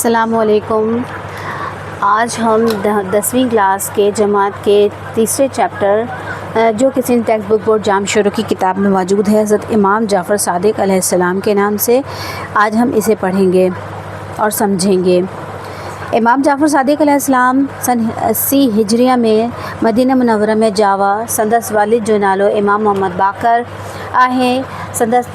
السلام علیکم۔ آج ہم 10ویں کلاس کے جماعت کے تیسرے چیپٹر جو کسی ٹیکسٹ بک بورڈ جام شروع کی کتاب میں موجود ہے، حضرت امام جعفر صادق علیہ السلام کے نام سے، آج ہم اسے پڑھیں گے اور سمجھیں گے۔ امام جعفر صادق علیہ السلام سن 80 ہجریہ میں مدینہ منورہ میں جاوا۔ سندس والد جو نالو امام محمد باقر آہے۔ سندس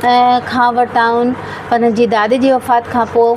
کھان ورتائن۔ پنن جی دادے جی وفات کھان پوءِ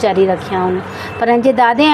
جاری رکھیاؤن۔ پنن جے دادے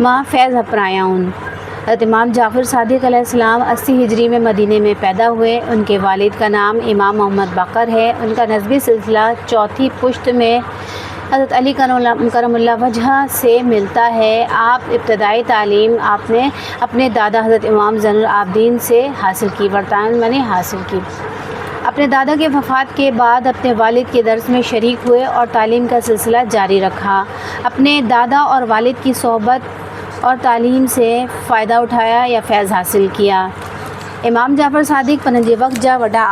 ماں فیض اپرایاؤن۔ حضرت امام جعفر صادق علیہ السلام 80 ہجری میں مدینہ میں پیدا ہوئے۔ ان کے والد کا نام امام محمد باقر ہے۔ ان کا نسبی سلسلہ چوتھی پشت میں حضرت علی کرم اللہ وجہ سے ملتا ہے۔ آپ ابتدائی تعلیم آپ نے اپنے دادا حضرت امام زین العابدین سے حاصل کی، ورتائن میں نے حاصل کی۔ اپنے دادا کے وفات کے بعد اپنے والد کے درس میں شریک ہوئے اور تعلیم کا سلسلہ جاری رکھا۔ اپنے دادا اور والد کی صحبت اور تعلیم سے فائدہ اٹھایا یا فیض حاصل کیا۔ امام جعفر صادق پنن جے وقت جا وڈا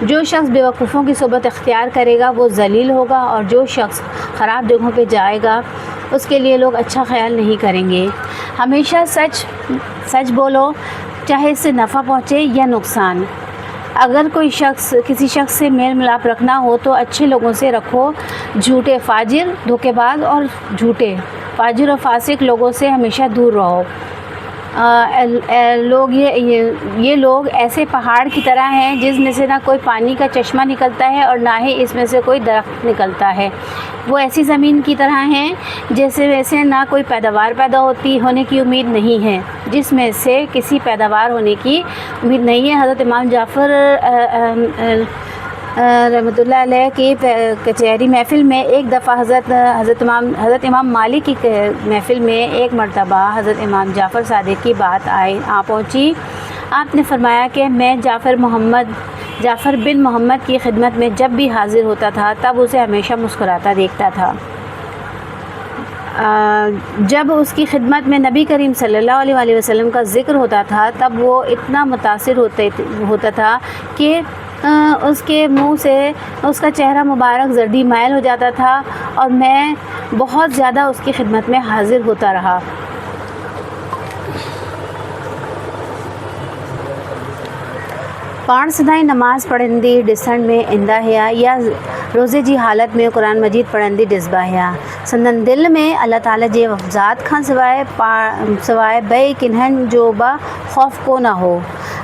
جو شخص بیوقوفوں کی صحبت اختیار کرے گا وہ ذلیل ہوگا، اور جو شخص خراب جگہوں پہ جائے گا اس کے لیے لوگ اچھا خیال نہیں کریں گے۔ ہمیشہ سچ بولو، چاہے اس سے نفع پہنچے یا نقصان۔ اگر کوئی شخص کسی شخص سے میل ملاپ رکھنا ہو تو اچھے لوگوں سے رکھو، جھوٹے، فاجر، دھوکے باز اور جھوٹے، فاجر اور فاسق لوگوں سے ہمیشہ دور رہو۔ یہ لوگ ایسے پہاڑ کی طرح ہیں جس میں سے نہ کوئی پانی کا چشمہ نکلتا ہے اور نہ ہی اس میں سے کوئی درخت نکلتا ہے۔ وہ ایسی زمین کی طرح ہیں جیسے ویسے نہ کوئی پیداوار پیدا ہونے کی امید نہیں ہے، جس میں سے کسی پیداوار ہونے کی امید نہیں ہے۔ حضرت امام جعفر رحمۃ اللہ علیہ کی کچہری محفل میں ایک دفعہ حضرت امام مالک کی محفل میں ایک مرتبہ حضرت امام جعفر صادق کی بات آ پہنچی۔ آپ نے فرمایا کہ میں جعفر بن محمد کی خدمت میں جب بھی حاضر ہوتا تھا تب اسے ہمیشہ مسکراتا دیکھتا تھا۔ جب اس کی خدمت میں نبی کریم صلی اللہ علیہ وسلم کا ذکر ہوتا تھا تب وہ اتنا متاثر ہوتا تھا کہ اس کے منہ سے اس کا چہرہ مبارک زردی مائل ہو جاتا تھا، اور میں بہت زیادہ اس کی خدمت میں حاضر ہوتا رہا۔ پانچ سدائیں نماز پڑھندی ڈسن میں اندہ ہیا، یا روزے جی حالت میں قرآن مجید پڑھندی ڈسبا ہیا۔ سندن دل میں اللہ تعالیٰ جے ذات کھان سوائے بے کنہن جو با خوف کو نہ ہو۔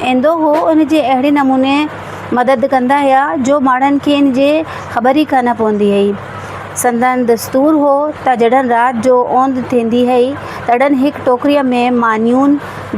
ایندو ہو ان جے اہڑے نمونے مدد کندا ہیا جو ماڑن کے ان جے خبر ہی کنا پوندی ہے۔ سندن دستور ہو تا جڈن رات جو اوند تھیندی ہے تڈن ہک ٹوکری میں مانیون،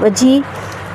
وجھی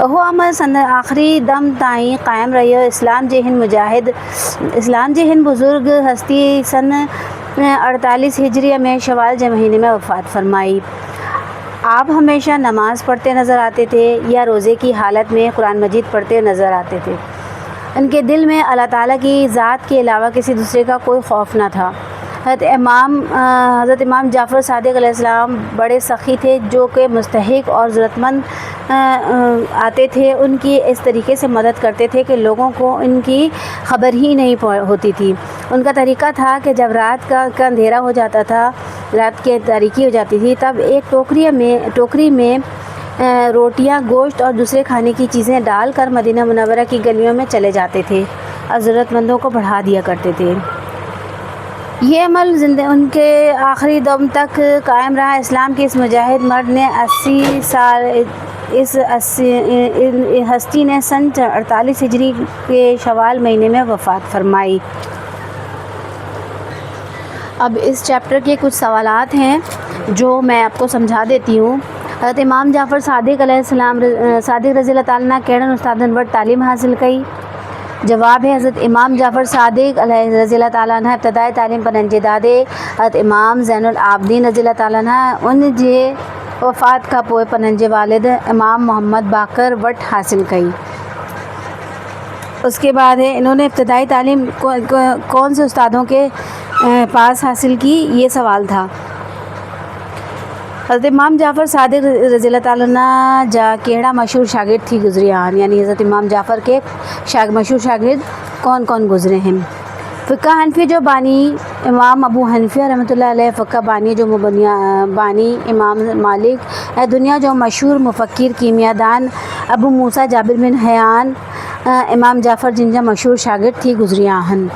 وہ عمل سندن آخری دم تائیں قائم رہیو۔ اسلام جے ہن بزرگ ہستی سن 48 ہجری میں شوال کے مہینے میں وفات فرمائی۔ آپ ہمیشہ نماز پڑھتے نظر آتے تھے یا روزے کی حالت میں قرآن مجید پڑھتے نظر آتے تھے۔ ان کے دل میں اللہ تعالیٰ کی ذات کے علاوہ کسی دوسرے کا کوئی خوف نہ تھا۔ حضرت امام جعفر صادق علیہ السلام بڑے سخی تھے، جو کہ مستحق اور ضرورتمند آتے تھے ان کی اس طریقے سے مدد کرتے تھے کہ لوگوں کو ان کی خبر ہی نہیں ہوتی تھی۔ ان کا طریقہ تھا کہ جب رات کا اندھیرا ہو جاتا تھا، رات کی تاریکی ہو جاتی تھی، تب ایک ٹوکری میں روٹیاں، گوشت اور دوسرے کھانے کی چیزیں ڈال کر مدینہ منورہ کی گلیوں میں چلے جاتے تھے اور ضرورت مندوں کو بڑھا دیا کرتے تھے۔ یہ عمل ان کے آخری دم تک قائم رہا۔ اسلام کے اس مجاہد مرد نے 80 سال اس ہستی نے سن 48 ہجری کے شوال مہینے میں وفات فرمائی۔ اب اس چیپٹر کے کچھ سوالات ہیں جو میں آپ کو سمجھا دیتی ہوں۔ حضرت امام جعفر صادق علیہ السلام صادق رضی اللہ تعالیٰ عنہ کیڑن استادن وٹ تعلیم حاصل کئی؟ جواب ہے حضرت امام جعفر صادق علیہ رضی اللہ تعالیٰ عنہ ابتدائی تعلیم پنہنجے دادے حضرت امام زین العابدین رضی اللہ تعالیٰ عنہ ان جے وفات کا پوئے پنہنجے والد امام محمد باقر وٹ حاصل کئی۔ اس کے بعد ہے انہوں نے ابتدائی تعلیم کون سے استادوں کے پاس حاصل کی، یہ سوال تھا۔ حضرت امام جعفر صادق رضی اللہ تعالیٰ عنہ جا کیڑا مشہور شاگرد تھی گزری آن، یعنی حضرت امام جعفر کے مشہور شاگرد کون کون گزرے ہیں۔ فقہ حنفی جو بانی امام ابو حنیفہ رحمۃ اللہ علیہ، فقہ بانی جو بانی امام مالک، دنیا جو مشہور مفکر کیمیا دان ابو موسیٰ جابر بن حیان، امام جعفر جن جا مشہور شاگرد تھی گزری آہن۔